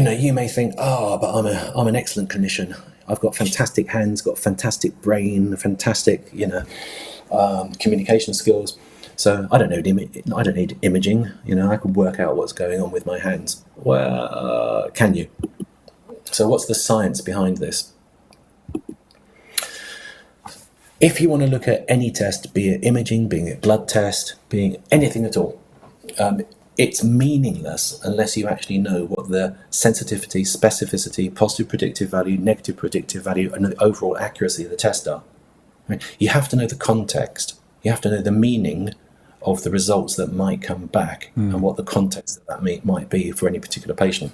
you may think, but I'm an excellent clinician. I've got fantastic hands, got fantastic brain, fantastic, communication skills. So I don't need imaging. I can work out what's going on with my hands. Well, can you? So what's the science behind this? If you want to look at any test, be it imaging, being a blood test, being anything at all, it's meaningless unless you actually know what the sensitivity, specificity, positive predictive value, negative predictive value, and the overall accuracy of the test are. Right? You have to know the context. You have to know the meaning of the results that might come back and what the context of that might be for any particular patient.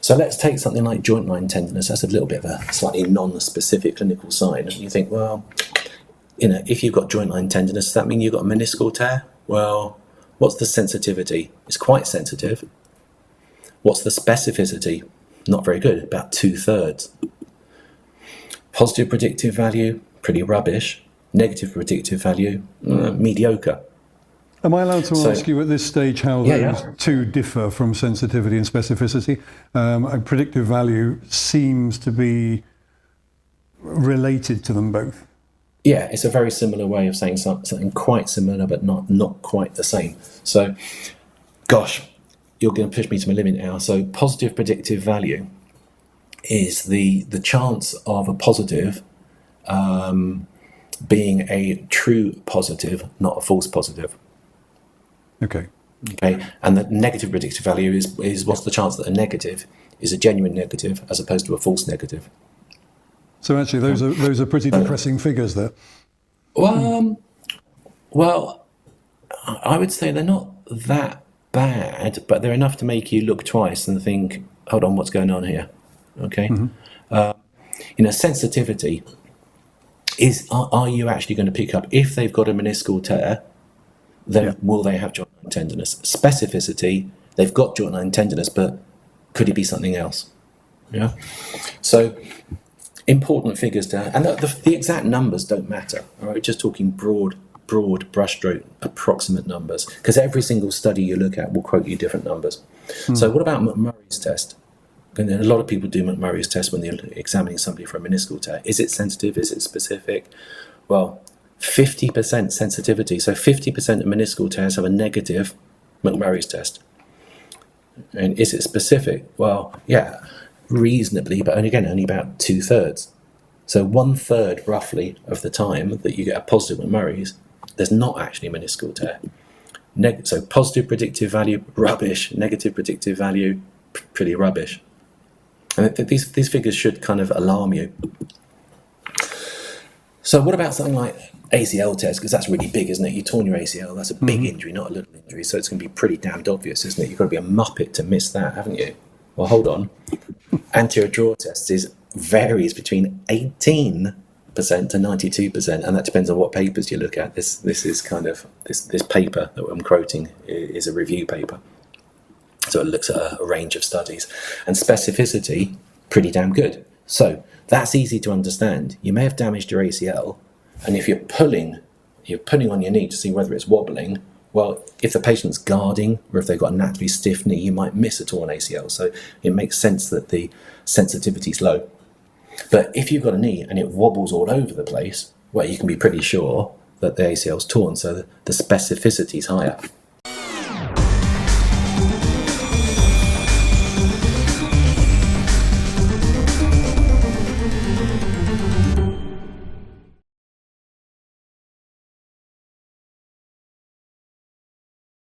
So let's take something like joint line tenderness. That's a little bit of a slightly non-specific clinical sign. And you think, well, if you've got joint line tenderness, does that mean you've got a meniscal tear? Well, what's the sensitivity? It's quite sensitive. What's the specificity? Not very good, about 2/3. Positive predictive value, pretty rubbish. Negative predictive value, mediocre. Am I allowed to ask you at this stage how those two differ from sensitivity and specificity? Predictive value seems to be related to them both. Yeah, it's a very similar way of saying something quite similar, but not quite the same. So, gosh, you're going to push me to my limit now. So positive predictive value is the chance of a positive being a true positive, not a false positive. Okay. And the negative predictive value is what's the chance that a negative is a genuine negative as opposed to a false negative. So actually, those are pretty depressing figures there. Well, I would say they're not that bad, but they're enough to make you look twice and think, hold on, what's going on here? Okay. Sensitivity is, are you actually going to pick up, if they've got a meniscal tear, then will they have joint line tenderness? Specificity, they've got joint line tenderness, but could it be something else? Yeah. So important figures to, and the exact numbers don't matter. All right, just talking broad brushstroke approximate numbers, because every single study you look at will quote you different numbers. So what about McMurray's test? And a lot of people do McMurray's test when they're examining somebody for a meniscal tear. Is it sensitive? Is it specific? Well, 50% sensitivity. So 50% of meniscal tears have a negative McMurray's test. And is it specific? Well, yeah, reasonably, but only about 2/3. So 1/3 roughly of the time that you get a positive McMurray's, there's not actually a meniscal tear. So positive predictive value, rubbish. Negative predictive value, pretty rubbish. And these figures should kind of alarm you. So what about something like ACL test? Because that's really big, isn't it? You torn your ACL, that's a big injury, not a little injury. So it's going to be pretty damned obvious, isn't it? You've got to be a muppet to miss that, haven't you? Well, hold on. Anterior draw test varies between 18% to 92%, and that depends on what papers you look at. This is kind of, this paper that I'm quoting is a review paper. So it looks at a range of studies. And specificity, pretty damn good. So that's easy to understand. You may have damaged your ACL, and if you're pulling on your knee to see whether it's wobbling, well, if the patient's guarding or if they've got a naturally stiff knee, you might miss a torn ACL. So it makes sense that the sensitivity is low. But if you've got a knee and it wobbles all over the place, well, you can be pretty sure that the ACL is torn, so the specificity is higher.